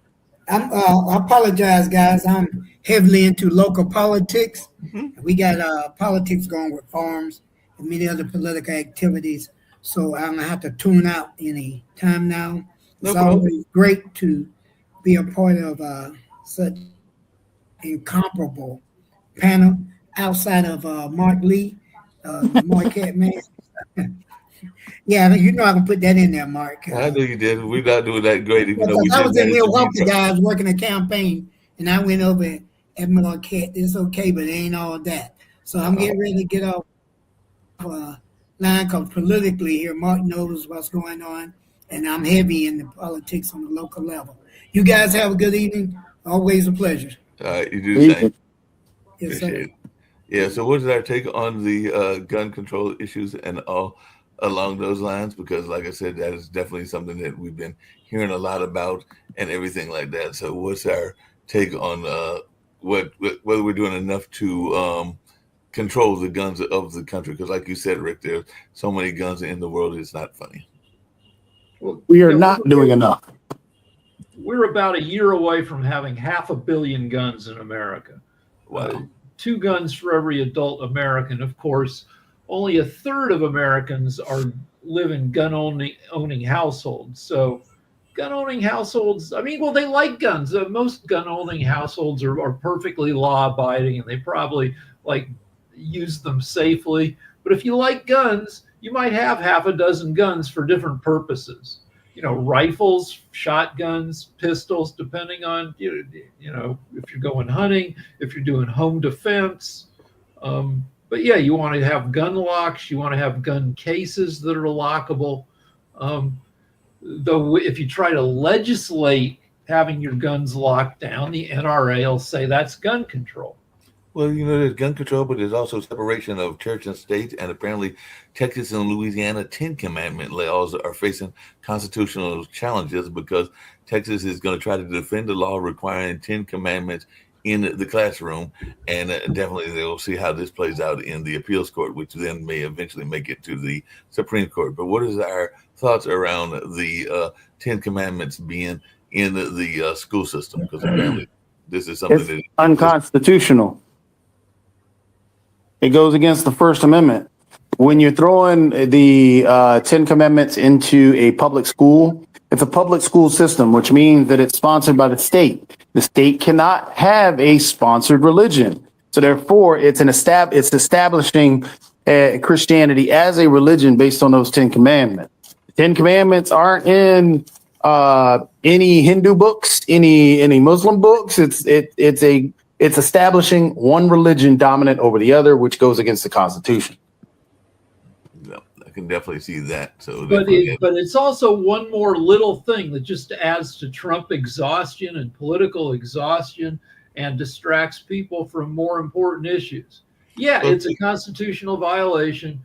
S6: I apologize, guys. I'm heavily into local politics. Mm-hmm. We got politics going with farms and many other political activities. So I'm going to have to tune out any time now. It's always great to be a part of such incomparable panel outside of Mark Lee, Marquette man. Yeah, you know I can put that in there, Mark.
S1: I knew you did. We're not doing that great. Even though
S6: I was in Milwaukee, guys, working a campaign, and I went over at Marquette. It's okay, but it ain't all that. So I'm getting ready to get off line because politically here, Mark knows what's going on, and I'm heavy in the politics on the local level. You guys have a good evening. Always a pleasure.
S1: You do the same.
S6: Yes, sir.
S1: Yeah, so what is our take on the gun control issues and all along those lines? Because like I said, that is definitely something that we've been hearing a lot about and everything like that. So what's our take on whether we're doing enough to control the guns of the country? Because like you said, Rick, there's so many guns in the world, it's not funny.
S5: Well, we are not doing enough.
S2: We're about a year away from having 500 million guns in America.
S1: Wow.
S2: 2 guns for every adult American. Of course, only a third of Americans live in gun-owning households. So gun-owning households, I mean, well, they like guns. Most gun-owning households are perfectly law-abiding, and they probably use them safely. But if you like guns, you might have half a dozen guns for different purposes. You know, rifles, shotguns, pistols, depending on, you know, if you're going hunting, if you're doing home defense. But yeah, you want to have gun locks. You want to have gun cases that are lockable. Though if you try to legislate having your guns locked down, the NRA will say that's gun control.
S1: Well, you know, there's gun control, but there's also separation of church and state. And apparently Texas and Louisiana 10 Commandment laws are facing constitutional challenges because Texas is going to try to defend the law requiring 10 Commandments in the classroom. And definitely they'll see how this plays out in the appeals court, which then may eventually make it to the Supreme Court. But what is our thoughts around the 10 Commandments being in the school system? Because apparently this is something that is
S5: unconstitutional. It goes against the First Amendment. When you're throwing the 10 Commandments into a public school, it's a public school system, which means that it's sponsored by the state. The state cannot have a sponsored religion. So therefore, it's establishing Christianity as a religion based on those 10 Commandments. The 10 Commandments aren't in any Hindu books, any Muslim books. It's establishing one religion dominant over the other, which goes against the Constitution.
S1: Yeah, I can definitely see that. So,
S2: but it's also one more little thing that just adds to Trump exhaustion and political exhaustion and distracts people from more important issues. Yeah, it's a constitutional violation,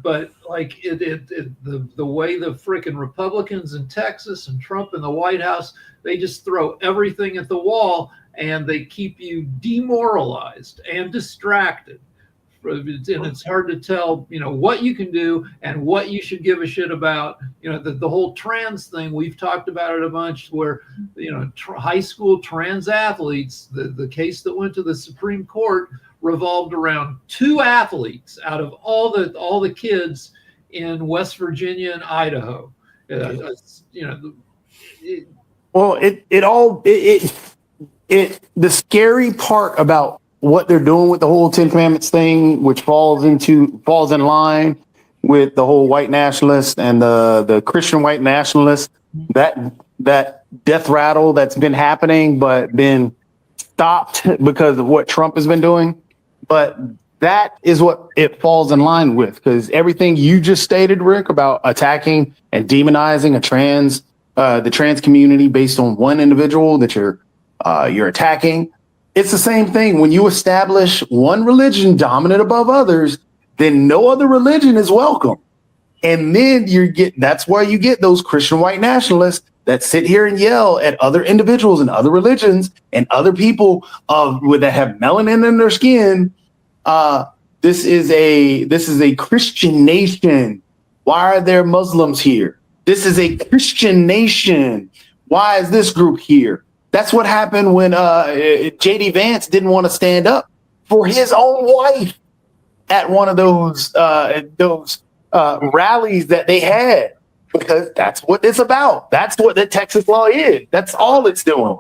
S2: but the way the frickin' Republicans in Texas and Trump in the White House, they just throw everything at the wall. And they keep you demoralized and distracted. And it's hard to tell, you know, what you can do and what you should give a shit about. You know, the whole trans thing, we've talked about it a bunch where, you know, high school trans athletes, the case that went to the Supreme Court revolved around 2 athletes out of all the kids in West Virginia and Idaho. You know,
S5: the scary part about what they're doing with the whole Ten Commandments thing, which falls in line with the whole white nationalist and the Christian white nationalist, that death rattle that's been happening but been stopped because of what Trump has been doing. But that is what it falls in line with, because everything you just stated, Rick, about attacking and demonizing the trans community based on one individual that you're attacking. It's the same thing. When you establish one religion dominant above others, then no other religion is welcome. And then that's why you get those Christian white nationalists that sit here and yell at other individuals and other religions and other people that have melanin in their skin. This is a Christian nation. Why are there Muslims here? This is a Christian nation. Why is this group here? That's what happened when J.D. Vance didn't want to stand up for his own wife at one of those rallies that they had, because that's what it's about. That's what the Texas law is. That's all it's doing.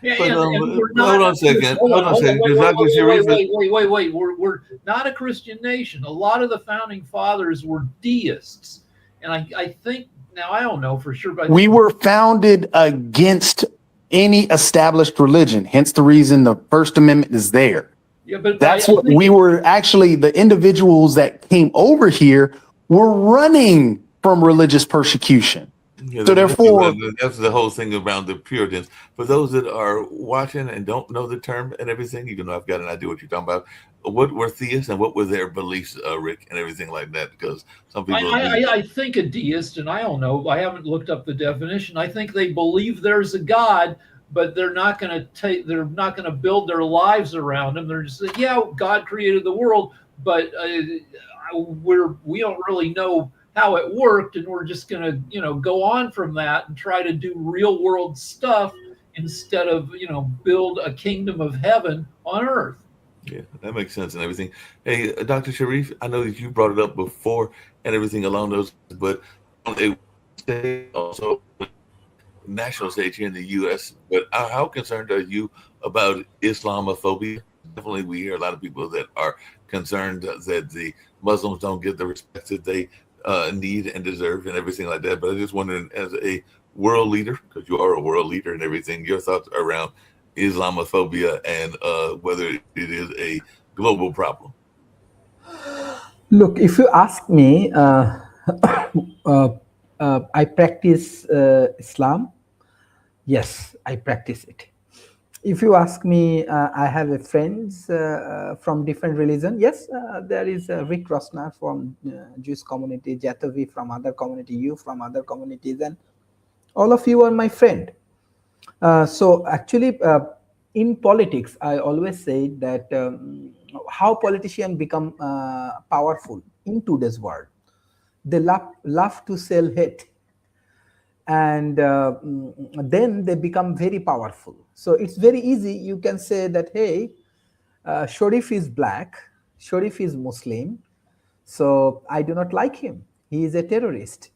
S2: Yeah,
S1: But,
S2: we're
S1: hold on a second. Hold on a second.
S2: Wait. We're not a Christian nation. A lot of the founding fathers were deists. And I think, now I don't know for sure, but
S5: we were founded against any established religion. Hence the reason the First Amendment is there.
S2: yeah, but
S5: That's what we were actually, the individuals that came over here were running from religious persecution.
S1: Yeah,
S5: So therefore,
S1: that's the whole thing around the Puritans. For those that are watching and don't know the term and everything, even though I've got an idea what you're talking about, what were theists and what were their beliefs, Rick, and everything like that? Because some people,
S2: I think a deist, and I don't know, I haven't looked up the definition. I think they believe there's a God, but they're not going to build their lives around him. They're just saying, yeah, God created the world, but we don't really know how it worked, and we're just going to go on from that and try to do real world stuff instead of build a kingdom of heaven on earth.
S1: yeah, that makes sense and everything. Hey, Dr. Sharif, I know that you brought it up before and everything along those, but on a stage, also national stage here in the U.S., but how concerned are you about Islamophobia? Definitely, we hear a lot of people that are concerned that the Muslims don't get the respect that they need and deserve and everything like that. But I just wondering, as a world leader, because you are a world leader and everything, your thoughts around Islamophobia and whether it is a global problem.
S3: Look, if you ask me, I practice Islam. Yes, I practice it. If you ask me, I have friends from different religion. Yes, there is Rick Rosner from Jewish community, Jatavi from other community, you from other communities, and all of you are my friend. So actually, in politics, I always say that how politicians become powerful in today's world. They love to sell hate, and then they become very powerful. So it's very easy. You can say that, hey, Sharif is black, Sharif is Muslim, so I do not like him. He is a terrorist.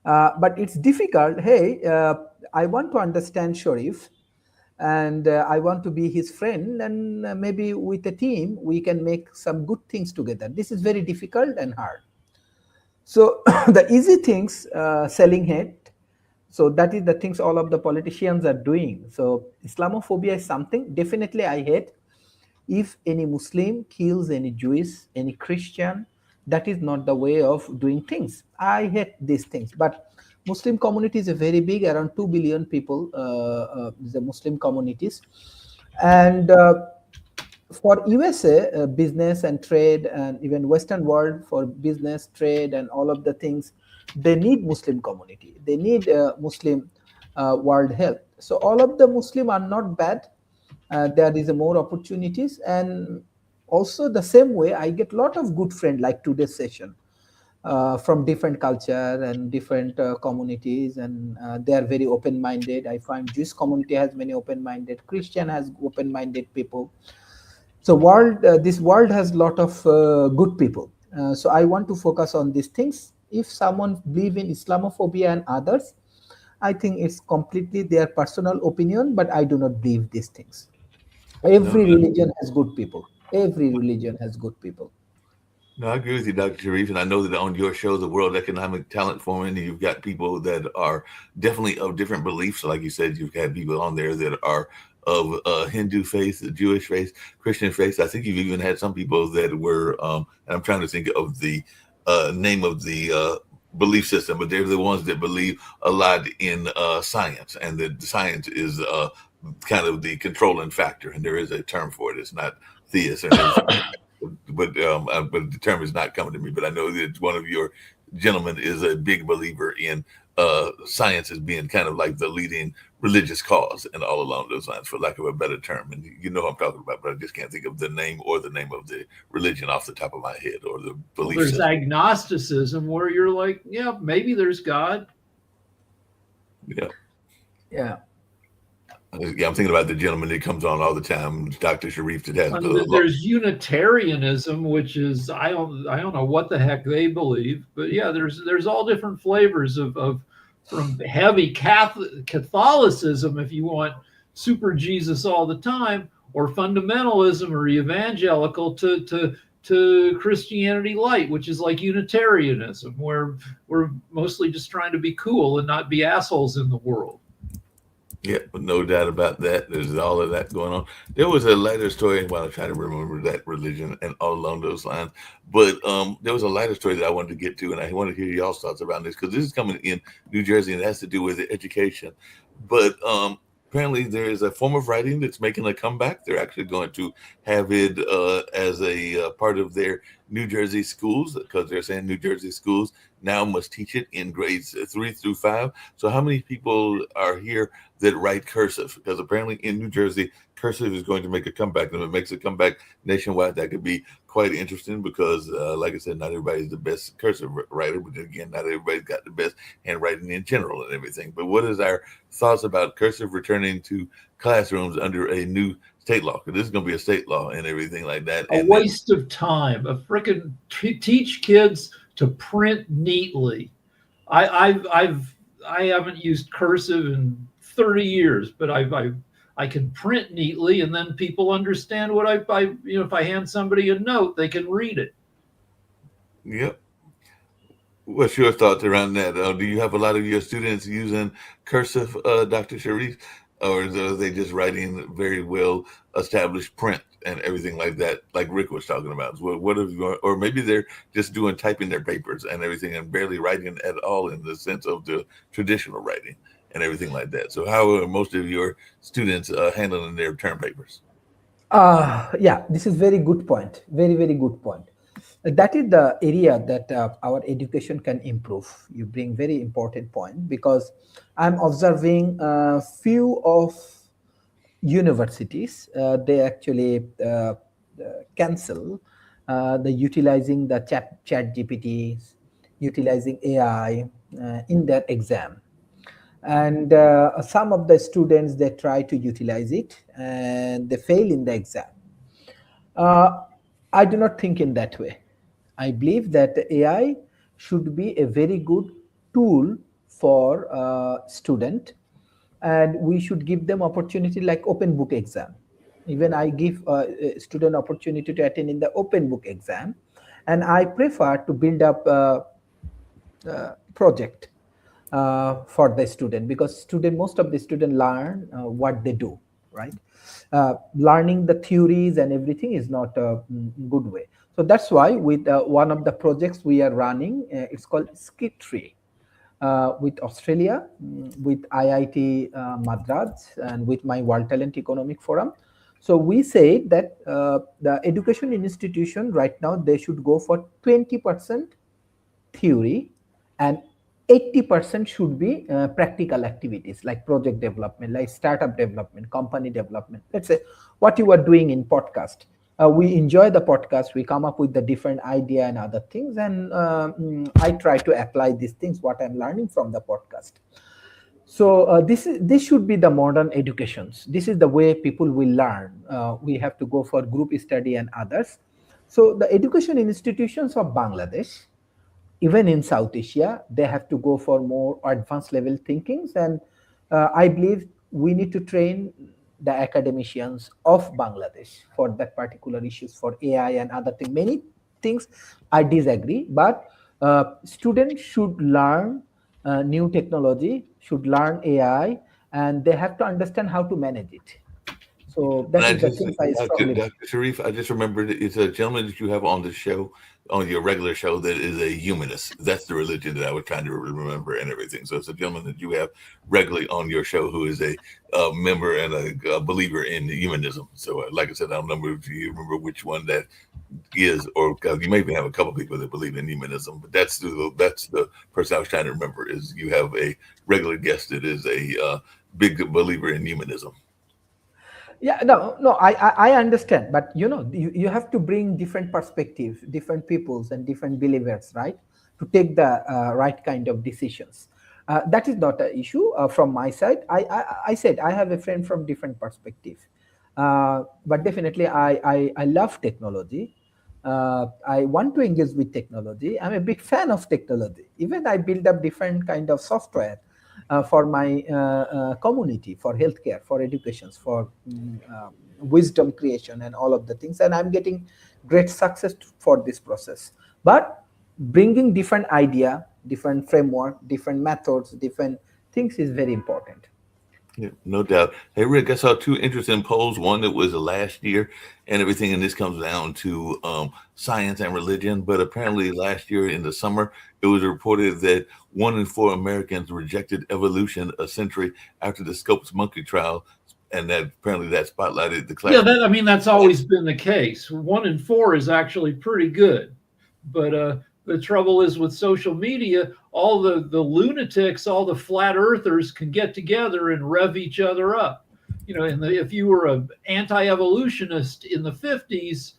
S3: But it's difficult. Hey, I want to understand Sharif, and I want to be his friend, and maybe with a team, we can make some good things together. This is very difficult and hard. So the easy things, selling hate, so that is the things all of the politicians are doing. So Islamophobia is something definitely I hate. If any Muslim kills any Jewish, any Christian, that is not the way of doing things. I hate these things. But Muslim community is a very big, around 2 billion people, the Muslim communities. And for USA, business and trade, and even Western world for business, trade, and all of the things, they need Muslim community. They need Muslim world help. So all of the Muslim are not bad. There is more opportunities, and also the same way I get a lot of good friends like today's session from different culture and different communities, and they are very open-minded. I find Jewish community has many open-minded, Christian has open-minded people. So this world has a lot of good people. So I want to focus on these things. If someone believe in Islamophobia and others, I think it's completely their personal opinion, but I do not believe these things. Every religion has good people. Every religion has good people.
S1: No, I agree with you, Dr. Sharif, and I know that on your show, the World Economic Talent Forum, you've got people that are definitely of different beliefs. Like you said, you've got people on there that are of Hindu faith, Jewish faith, Christian faith. I think you've even had some people that were, and I'm trying to think of the name of the belief system, but they're the ones that believe a lot in science, and that science is kind of the controlling factor, and there is a term for it. It's not theist, but the term is not coming to me. But I know that one of your gentlemen is a big believer in science as being kind of like the leading religious cause and all along those lines, for lack of a better term. And you know what I'm talking about, but I just can't think of the name or the name of the religion off the top of my head, or the belief
S2: There's
S1: system.
S2: agnosticism, where you're like, yeah, maybe there's God.
S1: Yeah.
S3: Yeah.
S1: Yeah, I'm thinking about the gentleman that comes on all the time, Dr. Sharif, that has
S2: There's Unitarianism, which is I don't know what the heck they believe, but yeah, there's all different flavors of from heavy Catholicism, if you want super Jesus all the time, or fundamentalism or evangelical, to Christianity light, which is like Unitarianism, where we're mostly just trying to be cool and not be assholes in the world.
S1: Yeah, no doubt about that. There's all of that going on. There was a lighter story, while I'm trying to remember that religion and all along those lines. But there was a lighter story that I wanted to get to, and I want to hear y'all's thoughts about this, because this is coming in New Jersey and it has to do with education. But apparently there is a form of writing that's making a comeback. They're actually going to have it as a part of their New Jersey schools, because they're saying New Jersey schools now must teach it in grades 3 through 5. So how many people are here that write cursive? Because apparently in New Jersey, cursive is going to make a comeback. And if it makes a comeback nationwide, that could be quite interesting, because like I said, not everybody's the best cursive writer, but again, not everybody's got the best handwriting in general and everything. But what is our thoughts about cursive returning to classrooms under a new state law? Because this is going to be a state law and everything like that.
S2: A waste of time. A freaking teach kids to print neatly. I haven't used cursive in 30 years, but I can print neatly, and then people understand what I if I hand somebody a note, they can read it.
S1: Yep. What's your thoughts around that? Do you have a lot of your students using cursive, Dr. Sharif, or are they just writing very well established print and everything like that, like Rick was talking about? What have you, or maybe they're just typing their papers and everything and barely writing at all in the sense of the traditional writing and everything like that. So how are most of your students handling their term papers?
S3: Yeah, this is very good point. Very, very good point. That is the area that our education can improve. You bring very important point, because I'm observing few of universities, they actually cancel the utilizing the chat GPTs, utilizing AI in their exam. And some of the students, they try to utilize it and they fail in the exam. I do not think in that way. I believe that AI should be a very good tool for student, and we should give them opportunity like open book exam. Even I give a student opportunity to attend in the open book exam, and I prefer to build up a project for the student, because most of the student learn what they do, right? Learning the theories and everything is not a good way. So that's why with one of the projects we are running, it's called SkitTree, with Australia, with IIT Madras, and with my World Talent Economic Forum. So we say that the education institution right now, they should go for 20% theory and 80% should be practical activities like project development, like startup development, company development. Let's say what you are doing in podcast. We enjoy the podcast. We come up with the different idea and other things. And I try to apply these things, what I'm learning from the podcast. So this should be the modern educations. This is the way people will learn. We have to go for group study and others. So the education institutions of Bangladesh, even in South Asia, they have to go for more advanced level thinkings. And I believe we need to train the academicians of Bangladesh for that particular issues for AI and other things. Many things I disagree, but students should learn new technology, should learn AI, and they have to understand how to manage it. So
S1: And
S3: that is the thing I strongly.
S1: Dr. Sharif, I just remembered it's a gentleman that you have on the show, on your regular show, that is a humanist. That's the religion that I was trying to remember and everything. So it's a gentleman that you have regularly on your show who is a member and a believer in humanism. So like I said, I don't remember if you remember which one that is, or you may even have a couple people that believe in humanism, but that's the person I was trying to remember. Is you have a regular guest that is a big believer in humanism.
S3: Yeah, no, I understand, but you have to bring different perspectives, different peoples, and different believers, right, to take the right kind of decisions. That is not an issue from my side. I said I have a friend from different perspective, but definitely I love technology. I want to engage with technology. I'm a big fan of technology. Even I build up different kind of software for my community, for healthcare, for education, for wisdom creation and all of the things. And I'm getting great success for this process. But bringing different idea, different framework, different methods, different things is very important.
S1: Yeah, no doubt. Hey, Rick, I saw two interesting polls. One that was last year and everything, and this comes down to science and religion. But apparently last year in the summer, it was reported that 1 in 4 Americans rejected evolution a century after the Scopes monkey trial. And that apparently that spotlighted the class.
S2: Yeah, that's always been the case. 1 in 4 is actually pretty good. But the trouble is with social media, all the lunatics, all the flat earthers can get together and rev each other up. If you were an anti-evolutionist in the 50s,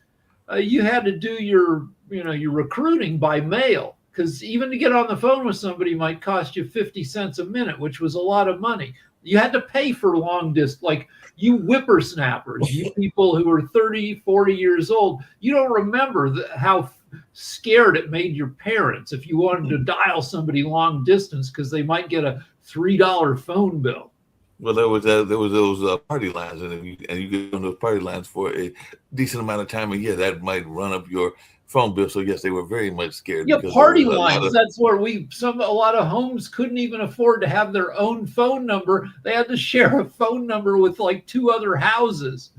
S2: you had to do your recruiting by mail, because even to get on the phone with somebody might cost you 50 cents a minute, which was a lot of money. You had to pay for long distance, like you whippersnappers, you people who are 30, 40 years old. You don't remember how scared it made your parents if you wanted to dial somebody long distance because they might get a $3 phone bill.
S1: Well, there was those party lines, and you get on those party lines for a decent amount of time, and yeah, that might run up your phone bill. So yes, they were very much scared.
S2: Yeah, party lines. That's where a lot of homes couldn't even afford to have their own phone number. They had to share a phone number with like 2 other houses.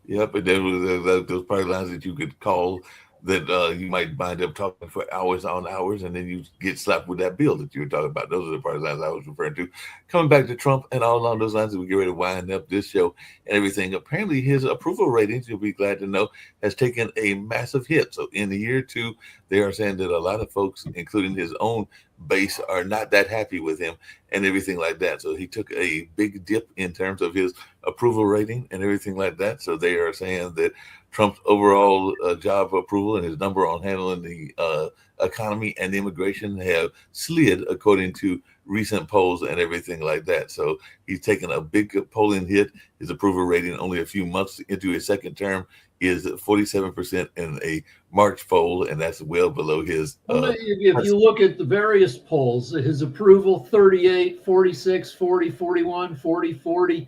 S1: Yep, but there was those party lines that you could call that you might wind up talking for hours on hours, and then you get slapped with that bill that you were talking about. Those are the party lines I was referring to. Coming back to Trump and all along those lines, as we get ready to wind up this show and everything, apparently his approval ratings, you'll be glad to know, has taken a massive hit. So in the year 2, they are saying that a lot of folks, including his own base, are not that happy with him and everything like that. So he took a big dip in terms of his approval rating and everything like that. So they are saying that Trump's overall job approval and his number on handling the economy and immigration have slid according to recent polls and everything like that. So he's taken a big polling hit. His approval rating only a few months into his second term is 47% in a March poll, and that's well below his.
S2: If you look at the various polls, his approval 38, 46, 40, 41, 40, 40.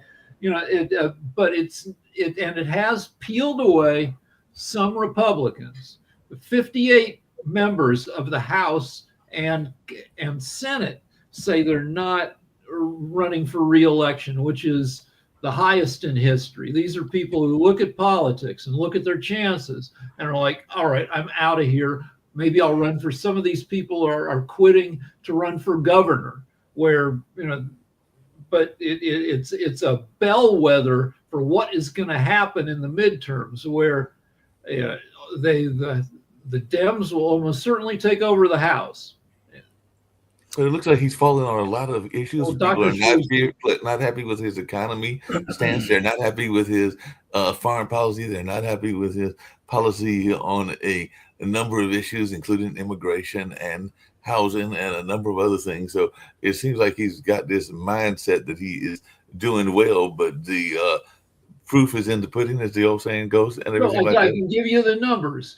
S2: But it has peeled away some Republicans. 58 members of the House and Senate say they're not running for re-election, which is the highest in history. These are people who look at politics and look at their chances and are like, all right, I'm out of here. Maybe I'll run for. Some of these people are quitting to run for governor, where but it's a bellwether for what is going to happen in the midterms, where the Dems will almost certainly take over the House.
S1: But it looks like he's falling on a lot of issues.
S2: Well,
S1: People are not happy with his economy stance. They're not happy with his foreign policy. They're not happy with his policy on a number of issues, including immigration and housing and a number of other things. So it seems like he's got this mindset that he is doing well, but the proof is in the pudding, as the old saying goes, and everything
S2: I can give you the numbers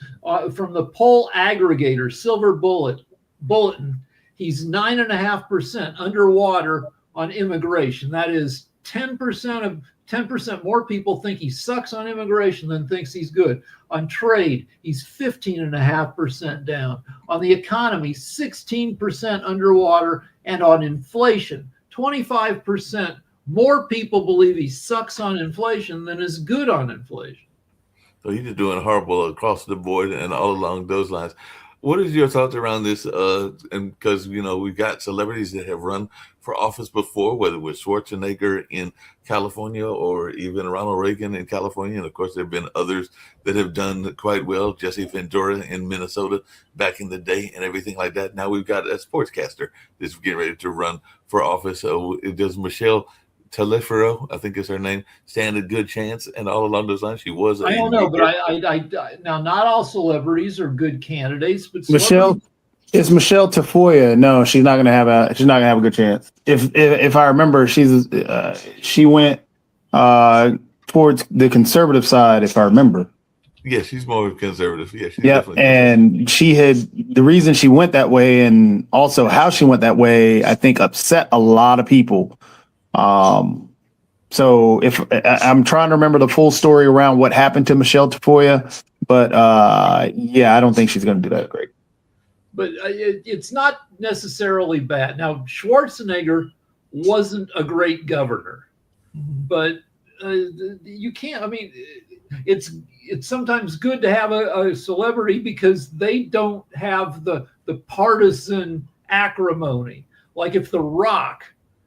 S2: from the poll aggregator, Silver Bulletin. He's 9.5% underwater on immigration. That is 10% of 10% more people think he sucks on immigration than thinks he's good. On trade, he's 15.5% down. On the economy, 16% underwater. And on inflation, 25% more people believe he sucks on inflation than is good on inflation.
S1: So he's just doing horrible across the board and all along those lines. What is your thoughts around this? And because, we've got celebrities that have run for office before, whether it was Schwarzenegger in California or even Ronald Reagan in California. And of course, there have been others that have done quite well. Jesse Ventura in Minnesota back in the day and everything like that. Now we've got a sportscaster that's getting ready to run for office. So does Michelle Taliaferro, I think is her name, stand a good chance? And all along those lines, she was.
S2: I don't know, but I now not all celebrities are good candidates, but
S5: it's Michelle Tafoya. No, she's not gonna have a good chance. If I remember, she went towards the conservative side. If I remember.
S1: Yeah, she's more conservative. Yeah, she's
S5: definitely. And the reason she went that way, and also how she went that way, I think upset a lot of people. So if I'm trying to remember the full story around what happened to Michelle Tafoya, but I don't think she's going to do that great.
S2: But it's not necessarily bad. Now, Schwarzenegger wasn't a great governor, but you can't. I mean, it's sometimes good to have a celebrity because they don't have the partisan acrimony. Like if The Rock.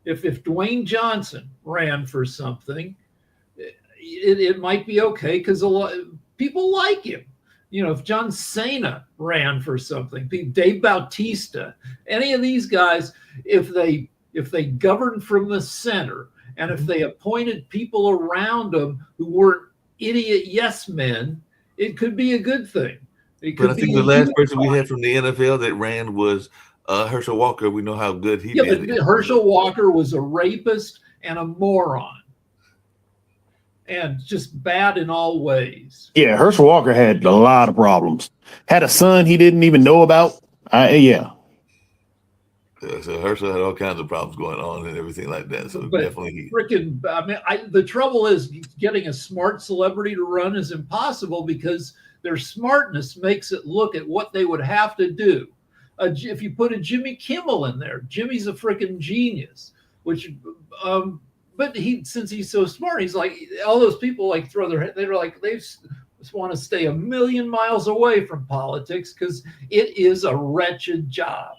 S2: If Dwayne Johnson ran for something, it might be okay because a lot people like him. If John Cena ran for something, Dave Bautista, any of these guys, if they governed from the center and if they appointed people around them who weren't idiot yes men, it could be a good thing.
S1: But I think the last person we had from the NFL that ran was Herschel Walker. We know how good he did.
S2: But Herschel Walker was a rapist and a moron and just bad in all ways.
S5: Yeah, Herschel Walker had a lot of problems. Had a son he didn't even know about.
S1: So Herschel had all kinds of problems going on and everything like that. So
S2: but
S1: definitely.
S2: The trouble is getting a smart celebrity to run is impossible because their smartness makes it look at what they would have to do. If you put a Jimmy Kimmel in there, Jimmy's a freaking genius. But since he's so smart, he's like all those people like throw their head. They just want to stay a million miles away from politics because it is a wretched job.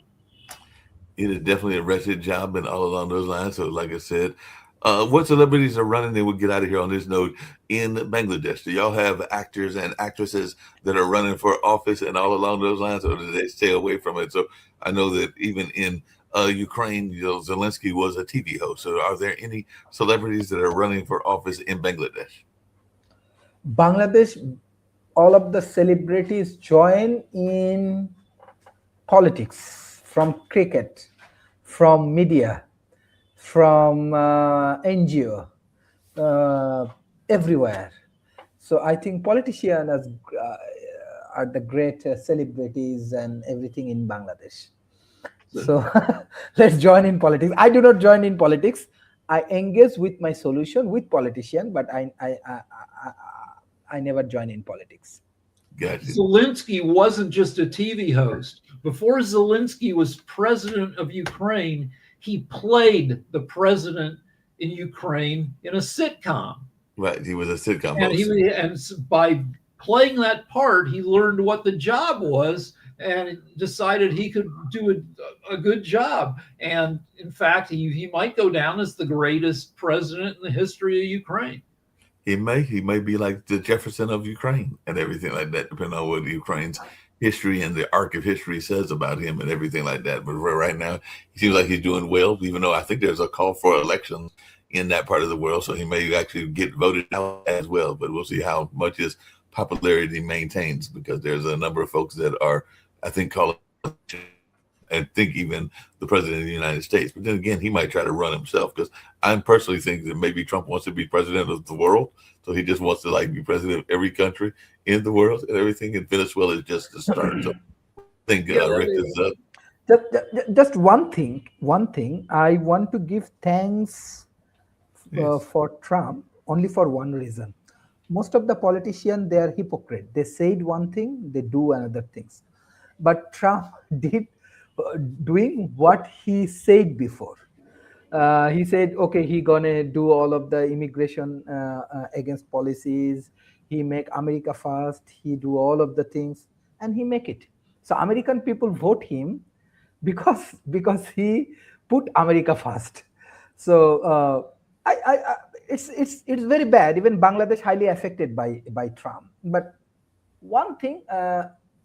S1: It is definitely a wretched job, and all along those lines. So, like I said, what celebrities are running? Then we'll get out of here on this note. In Bangladesh, do y'all have actors and actresses that are running for office and all along those lines, or do they stay away from it? So I know that even in Ukraine, Zelensky was a TV host. So are there any celebrities that are running for office in Bangladesh?
S3: Bangladesh, all of the celebrities join in politics, from cricket, from media, from NGO, everywhere. So I think politicians are the great celebrities and everything in Bangladesh. So let's join in politics. I do not join in politics. I engage with my solution with politicians, but I never join in politics.
S1: Gotcha.
S2: Zelensky wasn't just a TV host. Before Zelensky was president of Ukraine, he played the president in Ukraine in a sitcom.
S1: Right, he was a sitcom
S2: host. And by playing that part, he learned what the job was and decided he could do a good job. And in fact, he might go down as the greatest president in the history of Ukraine.
S1: He may be like the Jefferson of Ukraine and everything like that, depending on what Ukraine's history and the arc of history says about him and everything like that. But right now, he seems like he's doing well, even though I think there's a call for elections in that part of the world. So he may actually get voted out as well. But we'll see how much his popularity maintains, because there's a number of folks that are, I think, calling, and think even the president of the United States. But then again, he might try to run himself, because I personally think that maybe Trump wants to be president of the world. So he just wants to be president of every country in the world and everything. And Venezuela is just the start. So I think Rick is
S3: just one thing. I want to give thanks for Trump only for one reason. Most of the politicians, they are hypocrite. They said one thing, they do another things. But Trump did doing what he said before. He said, okay, he gonna do all of the immigration against policies. He make America first. He do all of the things, and he make it. So American people vote him because he put America first. So it's very bad. Even Bangladesh highly affected by Trump. But one thing,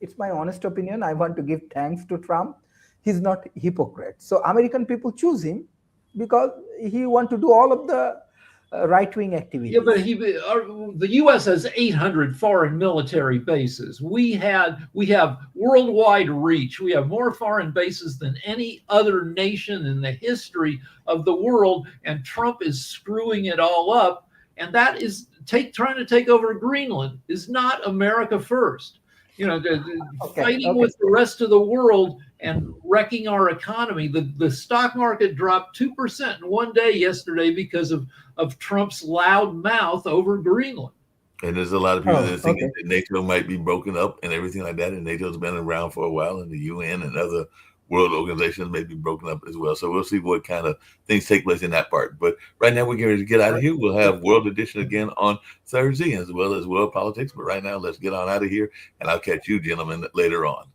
S3: it's my honest opinion. I want to give thanks to Trump. He's not hypocrite. So American people choose him because he want to do all of the right-wing activities.
S2: Yeah, but the U.S. has 800 foreign military bases. We have worldwide reach. We have more foreign bases than any other nation in the history of the world, and Trump is screwing it all up. And that is trying to take over Greenland is not America first. You know, fighting with the rest of the world and wrecking our economy. The stock market dropped 2% in one day yesterday because of Trump's loud mouth over Greenland.
S1: And there's a lot of people that think that NATO might be broken up and everything like that. And NATO's been around for a while, and the UN and other world organizations may be broken up as well. So we'll see what kind of things take place in that part. But right now we're getting to get out of here. We'll have World Edition again on Thursday, as well as World Politics. But right now, let's get on out of here, and I'll catch you gentlemen later on.